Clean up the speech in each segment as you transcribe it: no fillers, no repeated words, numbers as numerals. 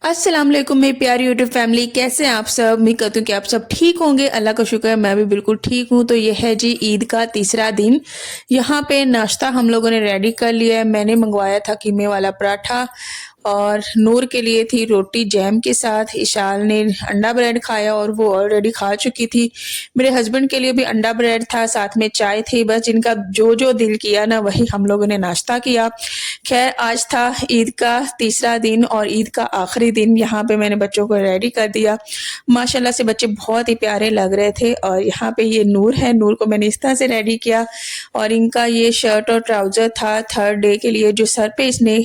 अस्सलाम वालेकुम मेरी प्यारी यूट्यूब फैमिली, कैसे हैं आप सब। उम्मीद करती हूँ कि आप सब ठीक होंगे। अल्लाह का शुक्र है मैं भी बिल्कुल ठीक हूँ। तो ये है जी ईद का तीसरा दिन। यहाँ पे नाश्ता हम लोगों ने रेडी कर लिया है। मैंने मंगवाया था कीमे वाला पराठा और नूर के लिए थी रोटी जैम के साथ। इशाल ने अंडा ब्रेड खाया और वो ऑलरेडी खा चुकी थी। मेरे हस्बैंड के लिए भी अंडा ब्रेड था, साथ में चाय थी। बस जिनका जो जो दिल किया ना वही हम लोगों ने नाश्ता किया। खैर आज था ईद का तीसरा दिन और ईद का आखिरी दिन। यहाँ पे मैंने बच्चों को रेडी कर दिया। माशाल्लाह से बच्चे बहुत ही प्यारे लग रहे थे। और यहाँ पे ये नूर है, नूर को मैंने इस तरह से रेडी किया। और इनका ये शर्ट और ट्राउजर था थर्ड डे के लिए। जो सर पे इसने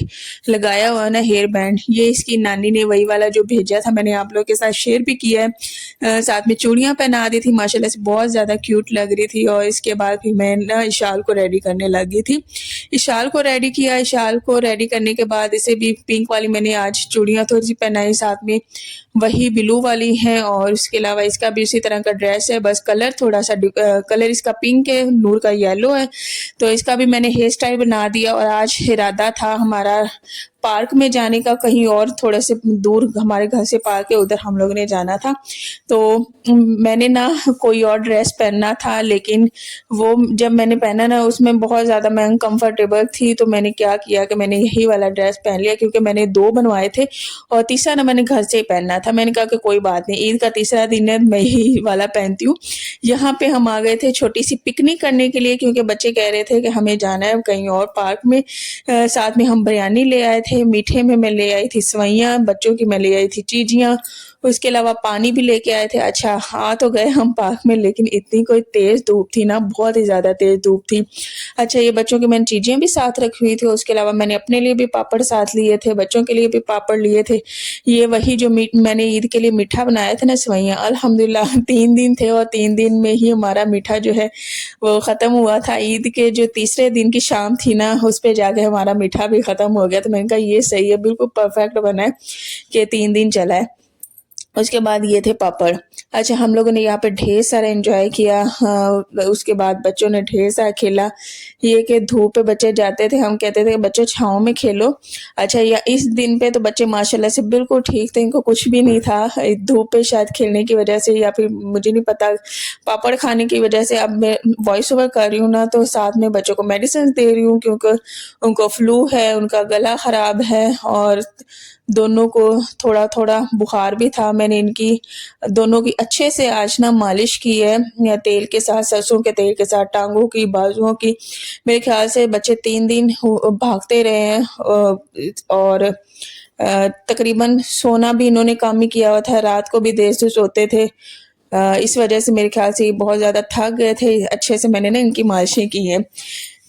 लगाया हुआ ना हेयर बैंड, ये इसकी नानी ने वही वाला जो भेजा था, मैंने आप लोगों के साथ शेयर भी किया है। साथ में चूड़ियां पहना दी थी, माशाल्लाह से बहुत ज्यादा क्यूट लग रही थी। और इसके बाद फिर मैं ना इशाल को रेडी करने लगी थी। इशाल को रेडी किया। इशाल को रेडी करने के बाद इसे भी पिंक वाली मैंने आज चूड़ियां थोड़ी सी पहनाई, साथ में वही ब्लू वाली है। और उसके अलावा इसका भी उसी तरह का ड्रेस है, बस कलर थोड़ा सा कलर इसका पिंक है, नूर का येलो है। तो इसका भी मैंने हेयर स्टाइल बना दिया। और आज इरादा था हमारा पार्क में जाने का, कहीं और थोड़े से दूर हमारे घर से पार्क है, उधर हम लोग ने जाना था। तो मैंने ना कोई और ड्रेस पहनना था, लेकिन वो जब मैंने पहना ना उसमें बहुत ज़्यादा मैं अनकम्फर्टेबल थी। तो मैंने क्या किया कि मैंने यही वाला ड्रेस पहन लिया, क्योंकि मैंने दो बनवाए थे और तीसरा ना मैंने घर से ही पहनना था। मैंने कहा कि कोई बात नहीं, ईद का तीसरा दिन है, मैं यही वाला पहनती हूँ। यहाँ पे हम आ गए थे छोटी सी पिकनिक करने के लिए, क्योंकि बच्चे कह रहे थे कि हमें जाना है कहीं और पार्क में। साथ में हम बिरयानी ले आए थे, मीठे में मैं ले आई थी सवैयाँ, बच्चों की मैं ले आई थी चीजियाँ। उसके अलावा पानी भी लेके आए थे। अच्छा हाँ, तो गए हम पार्क में, लेकिन इतनी कोई तेज धूप थी ना, बहुत ही ज्यादा तेज धूप थी। अच्छा ये बच्चों की मैंने चीजें भी साथ रखी हुई थी। उसके अलावा मैंने अपने लिए भी पापड़ साथ लिए थे, बच्चों के लिए भी पापड़ लिए थे। ये वही जो मैंने ईद के लिए मीठा बनाया था ना, सवैयाँ, अल्हम्दुलिल्लाह 3 दिन थे और 3 दिन में ही हमारा मीठा जो है वो खत्म हुआ था। ईद के जो तीसरे दिन की शाम थी ना, उस पे जाके हमारा मीठा भी खत्म हो गया। तो मैंने कहा ये सही है, बिल्कुल परफेक्ट बना है कि 3 दिन चला है। उसके बाद ये थे पापड़। अच्छा हम लोगों ने यहाँ पे ढेर सारा एंजॉय किया। उसके बाद बच्चों ने ढेर सारा खेला। ये कि धूप पे बच्चे जाते थे, हम कहते थे कि बच्चों छाँव में खेलो। अच्छा या इस दिन पे तो बच्चे माशाल्लाह से बिल्कुल ठीक थे, इनको कुछ भी नहीं था। धूप पे शायद खेलने की वजह से या फिर मुझे नहीं पता, पापड़ खाने की वजह से। अब मैं वॉइस ओवर कर रही हूँ ना, तो साथ में बच्चों को मेडिसिन दे रही हूँ, क्योंकि उनको फ्लू है, उनका गला खराब है और दोनों को थोड़ा थोड़ा बुखार भी था। मैंने इनकी दोनों की अच्छे से आज ना मालिश की है, या तेल के साथ, सरसों के तेल के साथ, टांगों की, बाजुओं की। मेरे ख्याल से बच्चे 3 दिन भागते रहे हैं। और तकरीबन सोना भी इन्होंने कम ही किया हुआ था, रात को भी देर से सोते थे। इस वजह से मेरे ख्याल से ये बहुत ज़्यादा थक गए थे। अच्छे से मैंने ना इनकी मालिशें की हैं।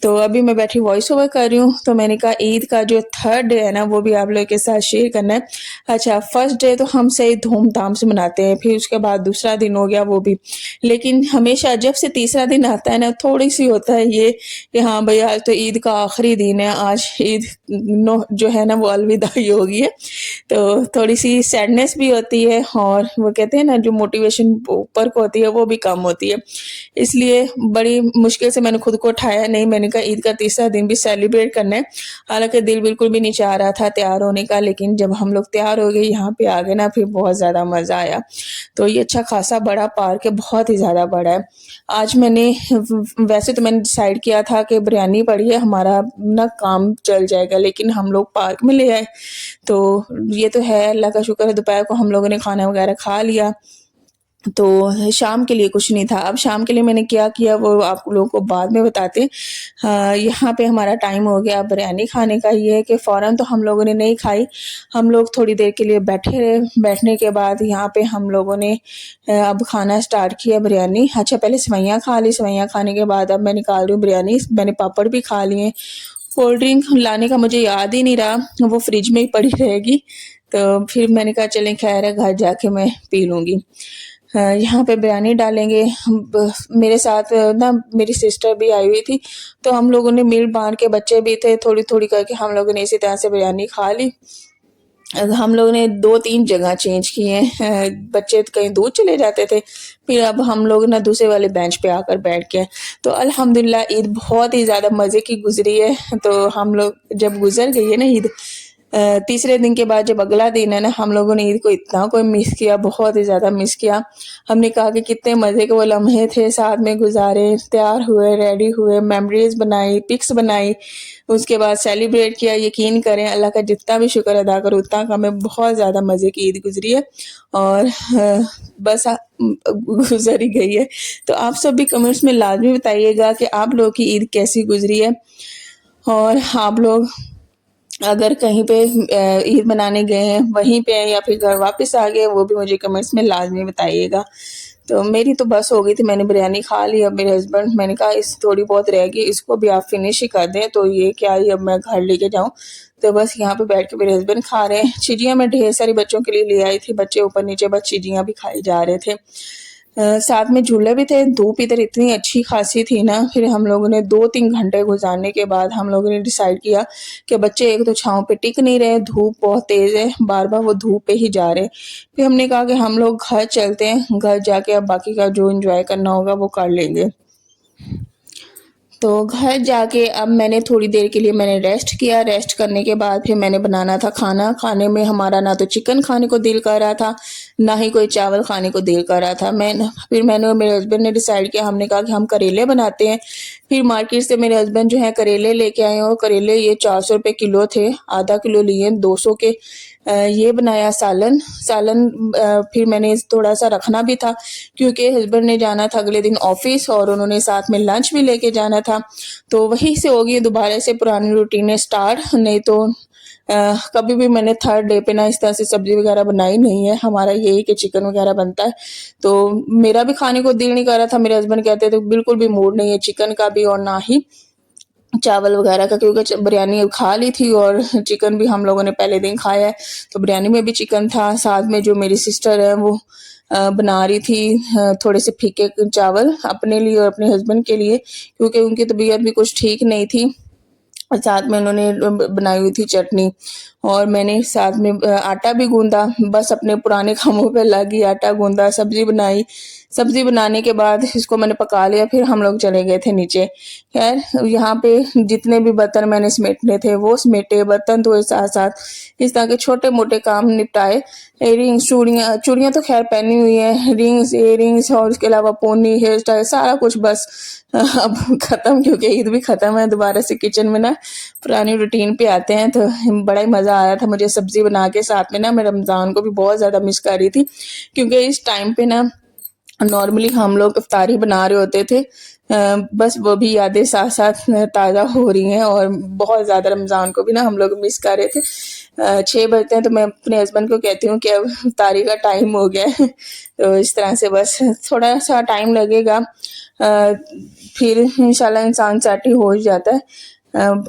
तो अभी मैं बैठी वॉइस ओवर कर रही हूँ। तो मैंने कहा ईद का जो थर्ड डे है ना, वो भी आप लोगों के साथ शेयर करना है। अच्छा फर्स्ट डे तो हम सही धूमधाम से मनाते हैं, फिर उसके बाद दूसरा दिन हो गया वो भी। लेकिन हमेशा जब से तीसरा दिन आता है ना, थोड़ी सी होता है ये कि हाँ भाई आज तो ईद का आखिरी दिन है, आज ईद जो है ना वो अलविदाई होगी है। तो थोड़ी सी सैडनेस भी होती है, और वो कहते हैं ना जो मोटिवेशन ऊपर को होती है वो भी कम होती है। इसलिए बड़ी मुश्किल से मैंने खुद को उठाया। नहीं, मैंने कहा ईद का तीसरा दिन भी सेलिब्रेट करना है। हालांकि दिल बिल्कुल भी नहीं चाह रहा था तैयार होने का, लेकिन जब हम लोग तैयार हो गए, यहाँ पे आ गए ना, फिर बहुत ज़्यादा मज़ा आया। तो ये अच्छा खासा बड़ा पार्क है, बहुत ही ज़्यादा बड़ा है। आज मैंने वैसे तो मैंने डिसाइड किया था कि बिरयानी पड़ी है, हमारा ना काम चल जाएगा, लेकिन हम लोग पार्क में ले आए। तो ये तो है, अल्लाह का शुक्र है, दोपहर को हम लोगों ने खाना वगैरह खा लिया। तो शाम के लिए कुछ नहीं था। अब शाम के लिए मैंने क्या किया वो आप लोगों को बाद में बताते। यहाँ पे हमारा टाइम हो गया बिरयानी खाने का। ये है कि फ़ौरन तो हम लोगों ने नहीं खाई, हम लोग थोड़ी देर के लिए बैठे रहे। बैठने के बाद यहाँ पे हम लोगों ने अब खाना स्टार्ट किया बिरयानी। अच्छा पहले सेवइयाँ खा ली, सेवइयाँ खाने के बाद अब मैं निकाल रही हूँ बिरयानी। मैंने पापड़ भी खा लिए। कोल्ड ड्रिंक लाने का मुझे याद ही नहीं रहा, वो फ्रिज में ही पड़ी रहेगी। तो फिर मैंने कहा चलें खैर है, घर जाके मैं पी लूँगी। यहाँ पे बिरयानी डालेंगे। मेरे साथ ना मेरी सिस्टर भी आई हुई थी, तो हम लोगों ने मिल बांट के, बच्चे भी थे, थोड़ी थोड़ी करके हम लोगों ने इसी तरह से बिरयानी खा ली। हम लोगों ने 2-3 जगह चेंज किए हैं। बच्चे तो कहीं दूर चले जाते थे, फिर अब हम लोग ना दूसरे वाले बेंच पे आकर बैठ गए। तो अल्हम्दुलिल्लाह ईद बहुत ही ज़्यादा मज़े की गुजरी है। तो हम लोग जब गुजर गई है ना ईद, तीसरे दिन के बाद जब अगला दिन है ना, हम लोगों ने ईद को इतना कोई मिस किया, बहुत ही ज़्यादा मिस किया। हमने कहा कि कितने मज़े के वो लम्हे थे, साथ में गुजारे, तैयार हुए, रेडी हुए, मेमोरीज़ बनाई, पिक्स बनाई, उसके बाद सेलिब्रेट किया। यकीन करें, अल्लाह का जितना भी शुक्र अदा करूँ उतना कम है। बहुत ज़्यादा मज़े की ईद गुज़री है और बस गुज़र ही गई है। तो आप सब भी कमेंट्स में लाज़मी बताइएगा कि आप लोगों की ईद कैसी गुज़री है और आप लोग अगर कहीं पे ईद मनाने गए हैं वहीं पे हैं या फिर घर वापस आ गए, वो भी मुझे कमेंट्स में लाज़मी बताइएगा। तो मेरी तो बस हो गई थी, मैंने बिरयानी खा ली। अब मेरे हस्बैंड, मैंने कहा इस थोड़ी बहुत रह गई, इसको भी आप फिनिश ही कर दें, तो ये क्या ही अब मैं घर लेके जाऊँ। तो बस यहाँ पे बैठ के मेरे हस्बैंड खा रहे हैं। चिड़िया मैं ढेर सारी बच्चों के लिए ले आई थी, बच्चे ऊपर नीचे बस चिड़िया भी खाए जा रहे थे। साथ में झूले भी थे। धूप इधर इतनी अच्छी खासी थी ना, फिर हम लोगों ने 2-3 घंटे गुजारने के बाद हम लोगों ने डिसाइड किया कि बच्चे एक तो छाँव पे टिक नहीं रहे, धूप बहुत तेज़ है, बार-बार वो धूप पे ही जा रहे। फिर हमने कहा कि हम लोग घर चलते हैं, घर जाके अब बाकी का जो एन्जॉय करना होगा वो कर लेंगे। तो घर जाके अब मैंने थोड़ी देर के लिए मैंने रेस्ट किया। रेस्ट करने के बाद फिर मैंने बनाना था खाना। खाने में हमारा ना तो चिकन खाने को दिल कर रहा था, ना ही कोई चावल खाने को दिल कर रहा था। मैंने और मेरे हस्बैंड ने डिसाइड किया, हमने कहा कि हम करेले बनाते हैं। फिर मार्केट से मेरे हस्बैंड जो है करेले लेके आए और करेले ये 400 रुपये किलो थे, आधा किलो लिए 200 के। ये बनाया सालन। फिर मैंने थोड़ा सा रखना भी था क्योंकि हस्बैंड ने जाना था अगले दिन ऑफिस और उन्होंने साथ में लंच भी लेके जाना था। तो वहीं से होगी दोबारा से पुरानी रूटीन स्टार्ट। नहीं तो कभी भी मैंने थर्ड डे पे ना इस तरह से सब्जी वगैरह बनाई नहीं है। हमारा यही कि चिकन वगैरह बनता है। तो मेरा भी खाने को दिल नहीं कर रहा था, मेरे हस्बैंड कहते थे बिल्कुल भी मूड नहीं है चिकन का भी और ना ही चावल वगैरह का, क्योंकि बिरयानी खा ली थी और चिकन भी हम लोगों ने पहले दिन खाया है, तो बिरयानी में भी चिकन था। साथ में जो मेरी सिस्टर है वो बना रही थी थोड़े से फीके चावल अपने लिए और अपने हस्बैंड के लिए, क्योंकि उनकी तबीयत भी कुछ ठीक नहीं थी। और साथ में उन्होंने बनाई हुई थी चटनी और मैंने साथ में आटा भी गूंदा। बस अपने पुराने कामों पे लगी, आटा गूंदा, सब्जी बनाई। सब्जी बनाने के बाद इसको मैंने पका लिया, फिर हम लोग चले गए थे नीचे। खैर यहाँ पे जितने भी बर्तन मैंने समेटने थे वो समेटे, बर्तन धोए, साथ साथ इस तरह के छोटे मोटे काम निपटाए। इयरिंग्स, चूड़ियाँ तो खैर पहनी हुई है, रिंग्स, इयरिंग्स और उसके अलावा पोनी, हेयर स्टाइल, सारा कुछ बस अब खत्म, क्योंकि ईद भी खत्म है। दोबारा से किचन में ना पुरानी रूटीन पे आते हैं। तो बड़ा ही मज़ा आया था मुझे सब्जी बना के। साथ में ना मैं रमज़ान को भी बहुत ज़्यादा मिस कर रही थी, क्योंकि इस टाइम पे ना नॉर्मली हम लोग इफ्तारी बना रहे होते थे। बस वो भी यादें साथ साथ ताज़ा हो रही हैं और बहुत ज़्यादा रमज़ान को भी ना हम लोग मिस कर रहे थे। 6 बजते हैं तो मैं अपने हस्बैंड को कहती हूँ कि अब इफ्तारी का टाइम हो गया है। तो इस तरह से बस थोड़ा सा टाइम लगेगा, फिर इंशाल्लाह इंसान सेट ही हो ही जाता है।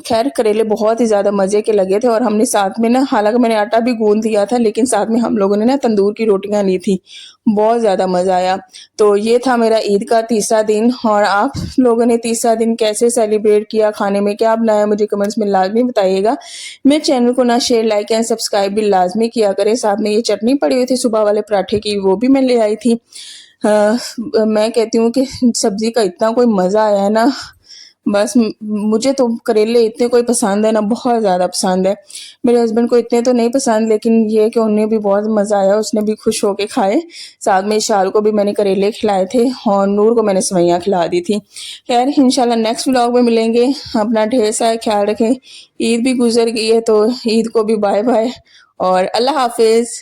खैर करेले बहुत ही ज़्यादा मज़े के लगे थे और हमने साथ में ना, हालांकि मैंने आटा भी गूंद दिया था, लेकिन साथ में हम लोगों ने ना तंदूर की रोटियां ली थी। बहुत ज़्यादा मज़ा आया। तो ये था मेरा ईद का तीसरा दिन। और आप लोगों ने तीसरा दिन कैसे सेलिब्रेट किया, खाने में क्या बनाया, मुझे कमेंट्स में लाजमी बताइएगा। मेरे चैनल को ना शेयर, लाइक एंड सब्सक्राइब भी लाजमी किया करें। साथ में ये चटनी पड़ी हुई थी सुबह वाले पराठे की, वो भी मैं ले आई थी। मैं कहती हूँ कि सब्जी का इतना कोई मज़ा आया है ना, बस मुझे तो करेले इतने कोई पसंद है ना, बहुत ज़्यादा पसंद है। मेरे हस्बैंड को इतने तो नहीं पसंद, लेकिन ये कि उन्हें भी बहुत मज़ा आया, उसने भी खुश होके खाए। साथ में इशाल को भी मैंने करेले खिलाए थे और नूर को मैंने सेवइयाँ खिला दी थी। खैर इंशाल्लाह नेक्स्ट व्लॉग में मिलेंगे। अपना ढेर सारा ख्याल रखें। ईद भी गुजर गई है तो ईद को भी बाय बाय और अल्लाह हाफिज़।